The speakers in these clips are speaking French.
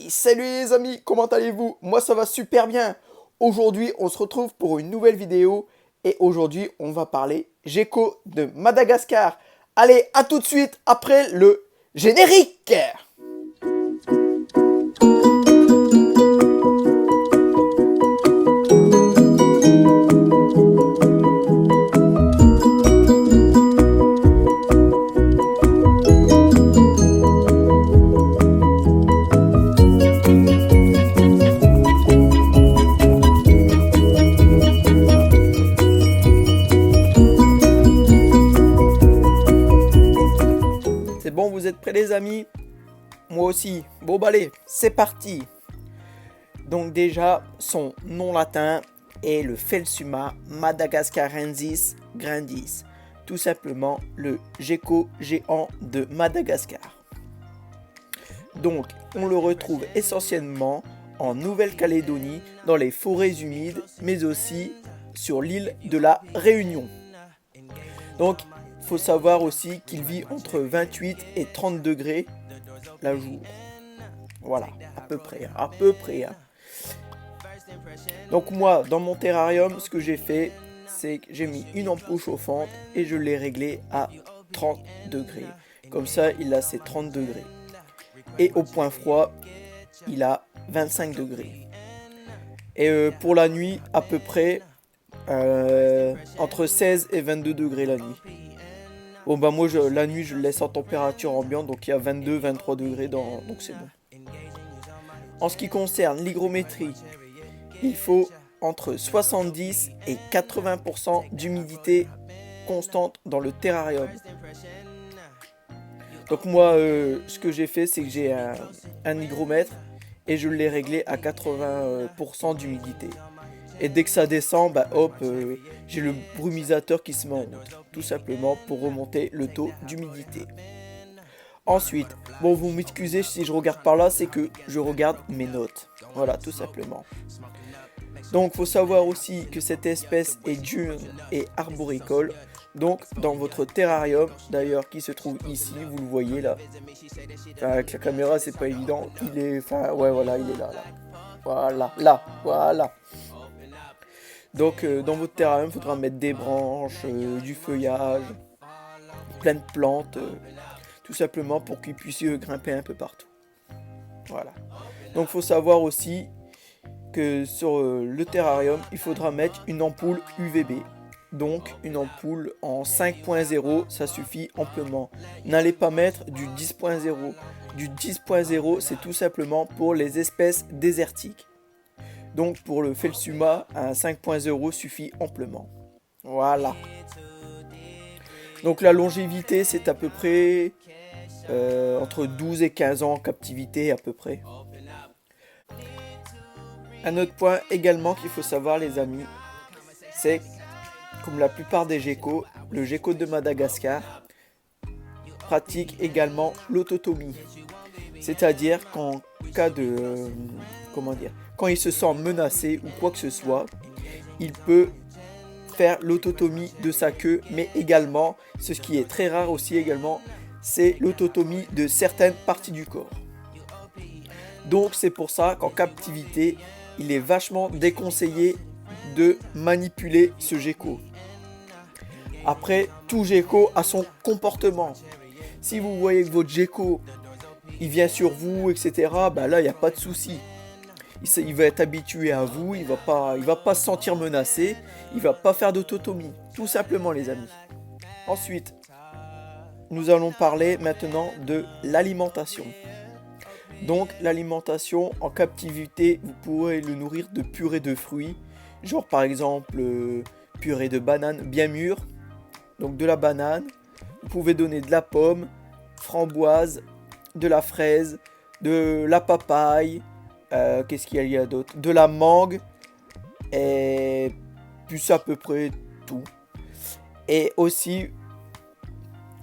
Hey, salut les amis, comment allez-vous? Moi ça va super bien. Aujourd'hui on se retrouve pour une nouvelle vidéo et aujourd'hui on va parler gecko de Madagascar. Allez, à tout de suite après le générique. C'est bon, vous êtes prêts les amis? Moi aussi. Bon bah allez, c'est parti. Donc déjà, son nom latin est le Phelsuma madagascarensis grandis. Tout simplement le gecko géant de Madagascar. Donc, on le retrouve essentiellement en Nouvelle-Calédonie, dans les forêts humides, mais aussi sur l'île de la Réunion. Donc, il faut savoir aussi qu'il vit entre 28 et 30 degrés la jour. Voilà, à peu près. Hein. Donc moi, dans mon terrarium, ce que j'ai fait, c'est que j'ai mis une ampoule chauffante et je l'ai réglée à 30 degrés. Comme ça, il a ses 30 degrés. Et au point froid, il a 25 degrés. Et pour la nuit, à peu près entre 16 et 22 degrés la nuit. Bon bah moi la nuit je le laisse en température ambiante, donc il y a 22-23 degrés donc c'est bon. En ce qui concerne l'hygrométrie, il faut entre 70 et 80% d'humidité constante dans le terrarium. Donc moi ce que j'ai fait c'est que j'ai un hygromètre et je l'ai réglé à 80% d'humidité. Et dès que ça descend, bah hop, j'ai le brumisateur qui se met en route, tout simplement pour remonter le taux d'humidité. Ensuite, bon vous m'excusez si je regarde par là, c'est que je regarde mes notes. Voilà, tout simplement. Donc faut savoir aussi que cette espèce est diurne et arboricole. Donc dans votre terrarium, d'ailleurs qui se trouve ici, vous le voyez là. Enfin, avec la caméra c'est pas évident, il est, enfin ouais voilà, il est là. Voilà. Donc dans votre terrarium, il faudra mettre des branches, du feuillage, plein de plantes, tout simplement pour qu'ils puissent grimper un peu partout. Voilà. Donc il faut savoir aussi que sur le terrarium, il faudra mettre une ampoule UVB. Donc une ampoule en 5.0, ça suffit amplement. N'allez pas mettre du 10.0. Du 10.0, c'est tout simplement pour les espèces désertiques. Donc pour le Phelsuma, un 5.0 suffit amplement. Voilà. Donc la longévité, c'est à peu près entre 12 et 15 ans en captivité à peu près. Un autre point également qu'il faut savoir les amis, c'est comme la plupart des geckos, le gecko de Madagascar pratique également l'autotomie. C'est-à-dire qu'en cas de... quand il se sent menacé ou quoi que ce soit, il peut faire l'autotomie de sa queue, mais également, ce qui est très rare aussi également, c'est l'autotomie de certaines parties du corps. Donc c'est pour ça qu'en captivité, il est vachement déconseillé de manipuler ce gecko. Après, tout gecko a son comportement. Si vous voyez que votre gecko, il vient sur vous, etc., bah là, il n'y a pas de souci. Il va être habitué à vous, il va pas se sentir menacé, il va pas faire d'autotomie. Tout simplement, les amis. Ensuite, nous allons parler maintenant de l'alimentation. Donc l'alimentation en captivité, vous pourrez le nourrir de purée de fruits, genre par exemple purée de banane bien mûre, donc de la banane. Vous pouvez donner de la pomme, framboise, de la fraise, de la papaye, qu'est-ce qu'il y a d'autre, de la mangue, et plus à peu près tout. Et aussi,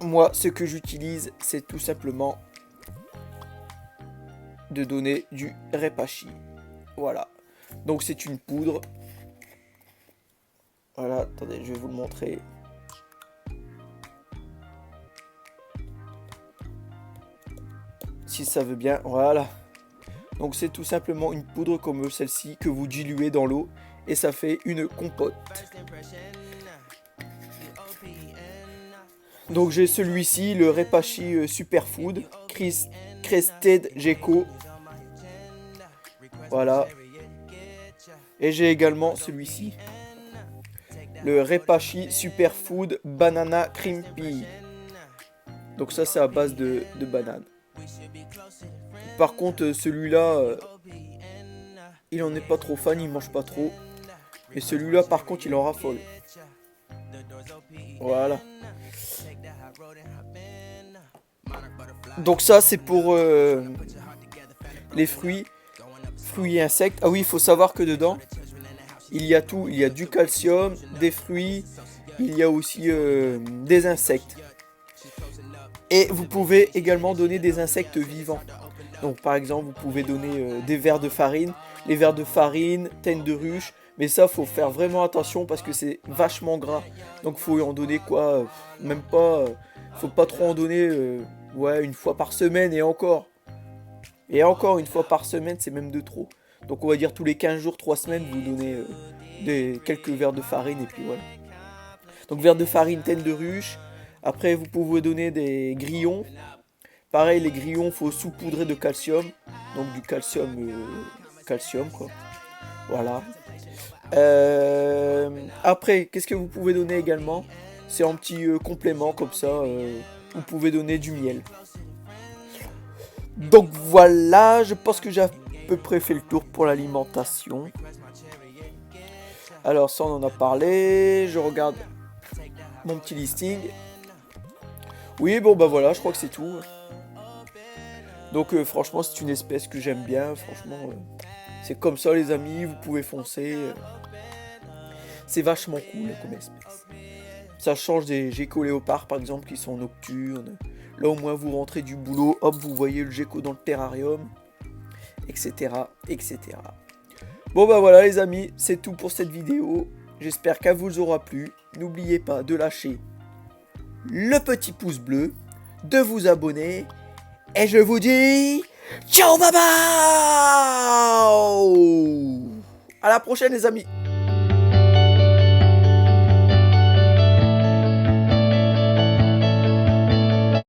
moi ce que j'utilise, c'est tout simplement de donner du Repashy. Voilà. Donc c'est une poudre. Voilà, attendez, je vais vous le montrer. Si ça veut bien, voilà. Donc c'est tout simplement une poudre comme celle-ci que vous diluez dans l'eau et ça fait une compote. Donc j'ai celui-ci, le Repashy Superfood Crested Gecko. Voilà. Et j'ai également celui-ci, le Repashy Superfood Banana Cream Pea. Donc ça c'est à base de banane. Par contre celui-là, il en est pas trop fan, il mange pas trop. Et celui-là par contre il en raffole. Voilà. Donc ça c'est pour les fruits et insectes. Ah oui, il faut savoir que dedans il y a tout, il y a du calcium, des fruits, il y a aussi des insectes. Et vous pouvez également donner des insectes vivants. Donc par exemple, vous pouvez donner des vers de farine, les vers de farine, teigne de ruche. Mais ça, faut faire vraiment attention parce que c'est vachement gras. Donc faut en donner quoi, même pas, faut pas trop en donner, ouais, une fois par semaine et encore. Et encore une fois par semaine, c'est même de trop. Donc on va dire tous les 15 jours, 3 semaines, vous donnez quelques verres de farine et puis voilà. Donc verre de farine, teigne de ruche. Après, vous pouvez donner des grillons. Pareil, les grillons, faut saupoudrer de calcium. Donc du calcium, calcium quoi. Voilà. Après, qu'est-ce que vous pouvez donner également? C'est un petit complément comme ça. Vous pouvez donner du miel. Donc voilà, je pense que j'ai à peu près fait le tour pour l'alimentation. Alors ça, on en a parlé. Je regarde mon petit listing. Oui, bon bah voilà, je crois que c'est tout. Donc franchement, c'est une espèce que j'aime bien. Franchement, c'est comme ça les amis, vous pouvez foncer. C'est vachement cool comme espèce. Ça change des geckos léopards par exemple qui sont nocturnes. Là au moins vous rentrez du boulot, hop, vous voyez le gecko dans le terrarium, etc. etc. Bon bah voilà les amis, c'est tout pour cette vidéo. J'espère qu'elle vous aura plu. N'oubliez pas de lâcher le petit pouce bleu, de vous abonner. Et je vous dis ciao baba. À la prochaine les amis.